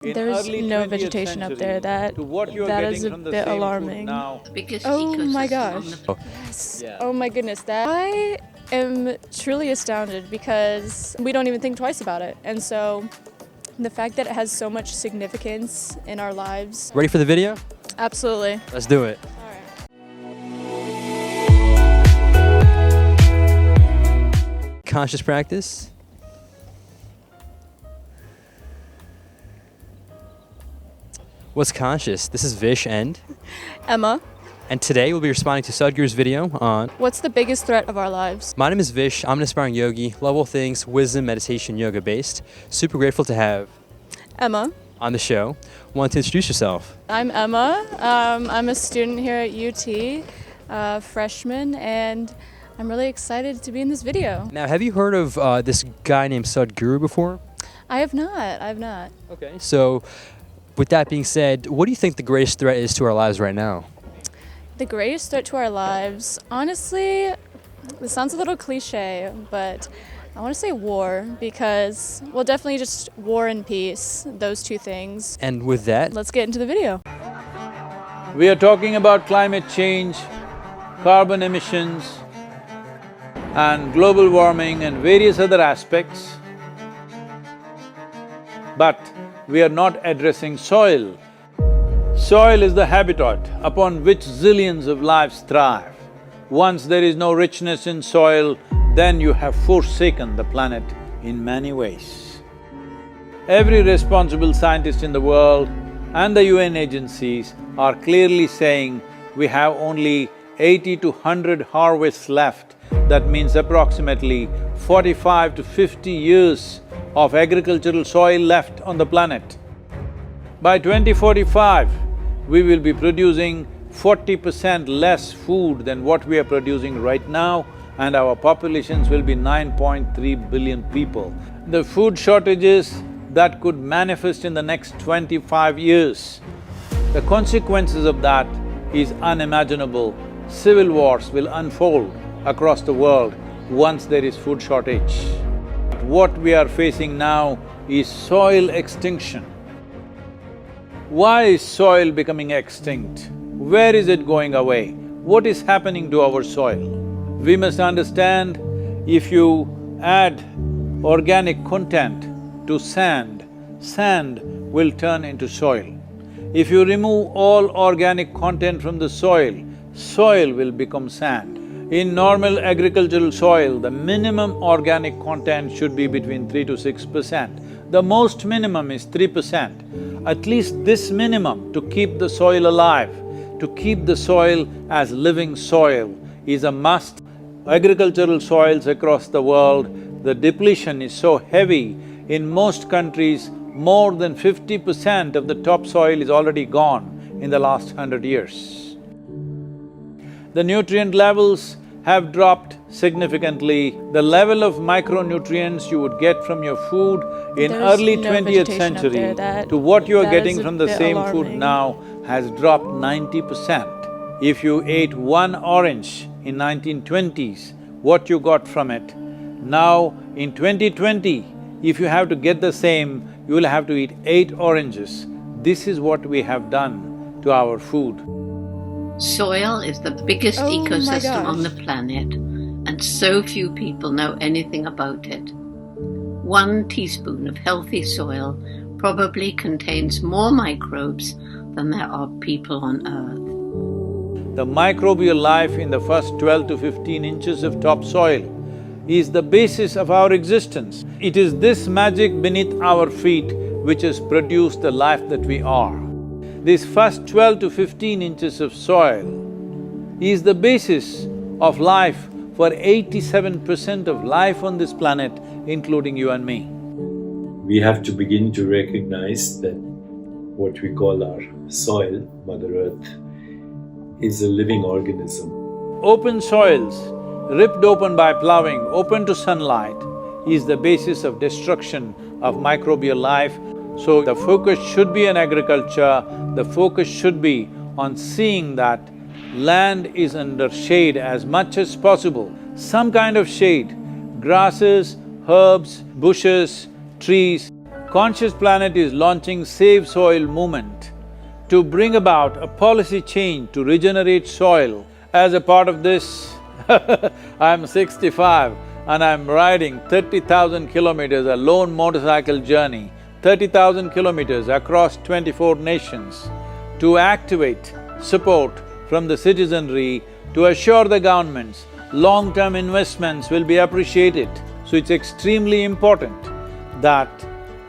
There's no vegetation up there. That is a bit alarming. Oh my gosh. Yes. Oh my goodness. I am truly astounded because we don't even think twice about it. And so the fact that it has so much significance in our lives. Ready for the video? Absolutely. Let's do it. Conscious practice. What's conscious? This is Vish and Emma. And today we'll be responding to Sadhguru's video on what's the biggest threat of our lives? My name is Vish. I'm an aspiring yogi, love all things wisdom, meditation, yoga based. Super grateful to have Emma on the show. Want to introduce yourself? I'm Emma. I'm a student here at UT, freshman, and I'm really excited to be in this video. Now, have you heard of this guy named Sadhguru before? I have not. Okay, so with that being said, what do you think the greatest threat is to our lives right now? The greatest threat to our lives, honestly, this sounds a little cliche, but I want to say war because, well, definitely just war and peace, those two things. And with that, let's get into the video. We are talking about climate change, carbon emissions, and global warming and various other aspects. But we are not addressing soil. Soil is the habitat upon which zillions of lives thrive. Once there is no richness in soil, then you have forsaken the planet in many ways. Every responsible scientist in the world and the UN agencies are clearly saying we have only 80 to 100 harvests left. That means approximately 45 to 50 years of agricultural soil left on the planet. By 2045, we will be producing 40% less food than what we are producing right now, and our populations will be 9.3 billion people. The food shortages that could manifest in the next 25 years, the consequences of that is unimaginable. Civil wars will unfold across the world once there is food shortage. What we are facing now is soil extinction. Why is soil becoming extinct? Where is it going away? What is happening to our soil? We must understand, if you add organic content to sand, sand will turn into soil. If you remove all organic content from the soil, soil will become sand. In normal agricultural soil, the minimum organic content should be between 3 to 6%. The most minimum is 3%. At least this minimum to keep the soil alive, to keep the soil as living soil is a must. Agricultural soils across the world, the depletion is so heavy, in most countries, more than 50% of the topsoil is already gone in the last 100 years. The nutrient levels have dropped significantly. The level of micronutrients you would get from your food in early 20th century to what you are getting from the same food now has dropped 90%. If you ate one orange in 1920s, what you got from it, now in 2020, if you have to get the same, you will have to eat 8 oranges. This is what we have done to our food. Soil is the biggest ecosystem on the planet, and so few people know anything about it. 1 teaspoon of healthy soil probably contains more microbes than there are people on Earth. The microbial life in the first 12 to 15 inches of topsoil is the basis of our existence. It is this magic beneath our feet which has produced the life that we are. This first 12 to 15 inches of soil is the basis of life for 87% of life on this planet, including you and me. We have to begin to recognize that what we call our soil, Mother Earth, is a living organism. Open soils, ripped open by ploughing, open to sunlight, is the basis of destruction of microbial life. So the focus should be on agriculture, the focus should be on seeing that land is under shade as much as possible, some kind of shade, grasses, herbs, bushes, trees. Conscious Planet is launching SAVESOIL movement to bring about a policy change to regenerate soil. As a part of this, I'm 65 and I'm riding 30,000 kilometers, a lone motorcycle journey, 30,000 kilometers across 24 nations to activate support from the citizenry to assure the governments long-term investments will be appreciated. So it's extremely important that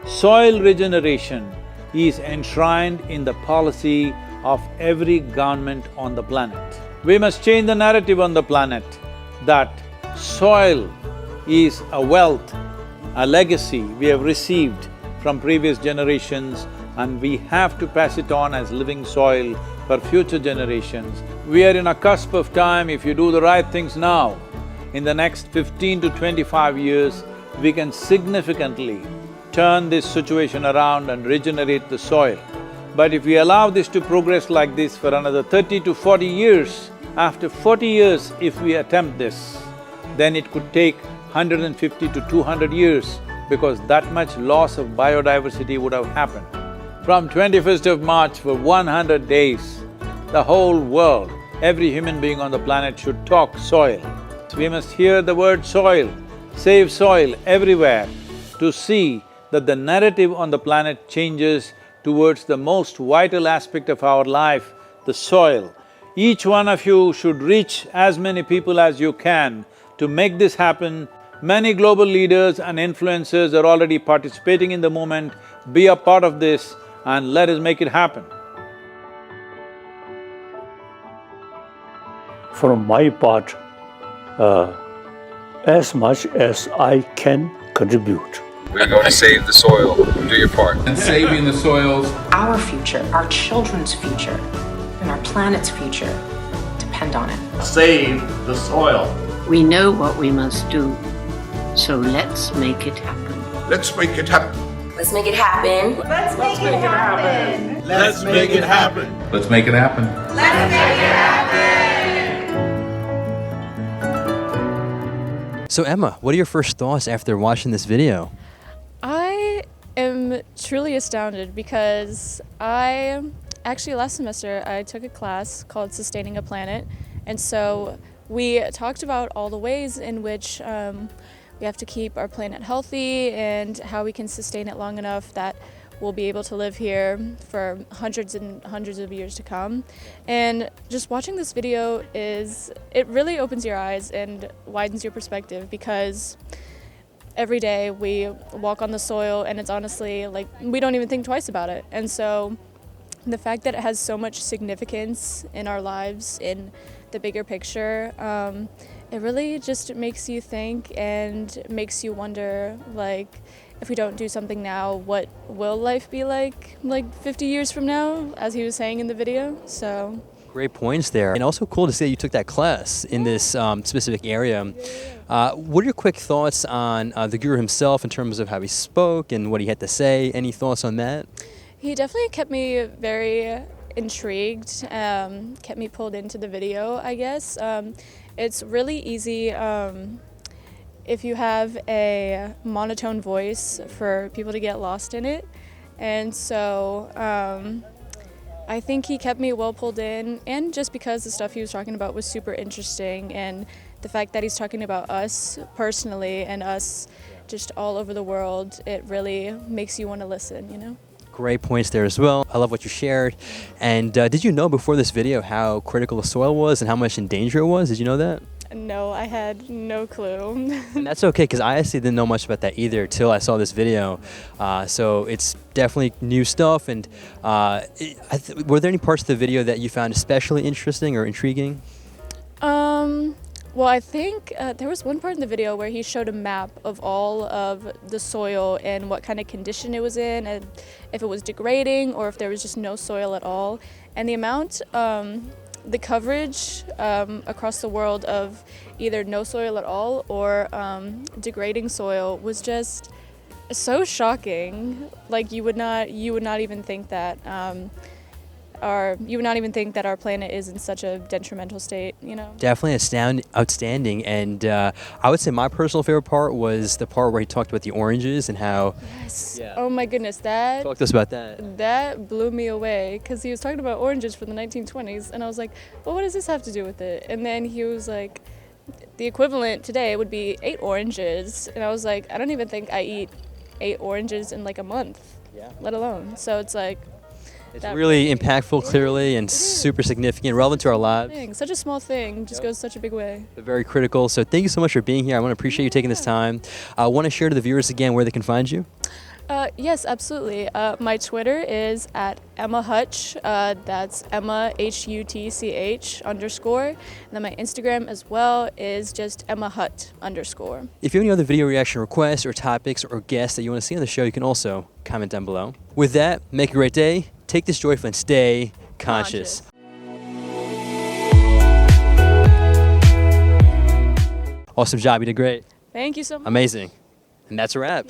soil regeneration is enshrined in the policy of every government on the planet. We must change the narrative on the planet that soil is a wealth, a legacy we have received from previous generations, and we have to pass it on as living soil for future generations. We are in a cusp of time. If you do the right things now, in the next 15 to 25 years, we can significantly turn this situation around and regenerate the soil. But if we allow this to progress like this for another 30 to 40 years, after 40 years if we attempt this, then it could take 150 to 200 years because that much loss of biodiversity would have happened. From 21st of March for 100 days, the whole world, every human being on the planet should talk soil. We must hear the word soil, save soil everywhere to see that the narrative on the planet changes towards the most vital aspect of our life, the soil. Each one of you should reach as many people as you can to make this happen. Many global leaders and influencers are already participating in the movement. Be a part of this and let us make it happen. From my part, as much as I can contribute. We're going to save the soil. Do your part. And saving the soils. Our future, our children's future, and our planet's future depend on it. Save the soil. We know what we must do, so let's make it happen. Let's make it happen. Let's make it happen. Let's make it happen. Let's make it happen. Let's make it happen. Let's make it happen. So Emma, what are your first thoughts after watching this video? I am truly astounded because actually last semester I took a class called Sustaining a Planet, and so we talked about all the ways in which we have to keep our planet healthy and how we can sustain it long enough that we'll be able to live here for hundreds and hundreds of years to come. And just watching this video it really opens your eyes and widens your perspective, because every day we walk on the soil and it's honestly like we don't even think twice about it. And so the fact that it has so much significance in our lives, in the bigger picture, it really just makes you think and makes you wonder, like, if we don't do something now, what will life be like 50 years from now, as he was saying in the video, so. Great points there. And also cool to see that you took that class in this specific area. What are your quick thoughts on the Guru himself in terms of how he spoke and what he had to say? Any thoughts on that? He definitely kept me very intrigued, kept me pulled into the video, I guess. It's really easy if you have a monotone voice for people to get lost in it. And so I think he kept me well pulled in, and just because the stuff he was talking about was super interesting, and the fact that he's talking about us personally and us just all over the world, it really makes you want to listen, you know? Great points there as well. I love what you shared. And did you know before this video how critical the soil was and how much in danger it was? Did you know that? No, I had no clue. And that's okay, because I actually didn't know much about that either till I saw this video. So it's definitely new stuff. And were there any parts of the video that you found especially interesting or intriguing? Well, I think there was one part in the video where he showed a map of all of the soil and what kind of condition it was in, and if it was degrading or if there was just no soil at all. And the amount, the coverage across the world of either no soil at all or degrading soil was just so shocking. Like you would not even think that. you would not even think that our planet is in such a detrimental state, you know? Definitely outstanding. And I would say my personal favorite part was the part where he talked about the oranges and how... Yes. Yeah. Oh my goodness, Talk to us about that. That blew me away, because he was talking about oranges from the 1920s, and I was like, well, what does this have to do with it? And then he was like, the equivalent today would be 8 oranges, and I was like, I don't even think I eat 8 oranges in like a month, let alone. So it's like... It's really impactful, clearly, and super significant, relevant to our lives. Such a small thing just goes such a big way. But very critical. So thank you so much for being here. I want to appreciate you taking this time. I want to share to the viewers again where they can find you. Yes, absolutely. My Twitter is @EmmaHutch. That's Emma HUTCH _. And then my Instagram as well is just EmmaHut _. If you have any other video reaction requests or topics or guests that you want to see on the show, you can also comment down below. With that, make a great day. Take this joyful and stay conscious. Awesome job. You did great. Thank you so much. Amazing. And that's a wrap.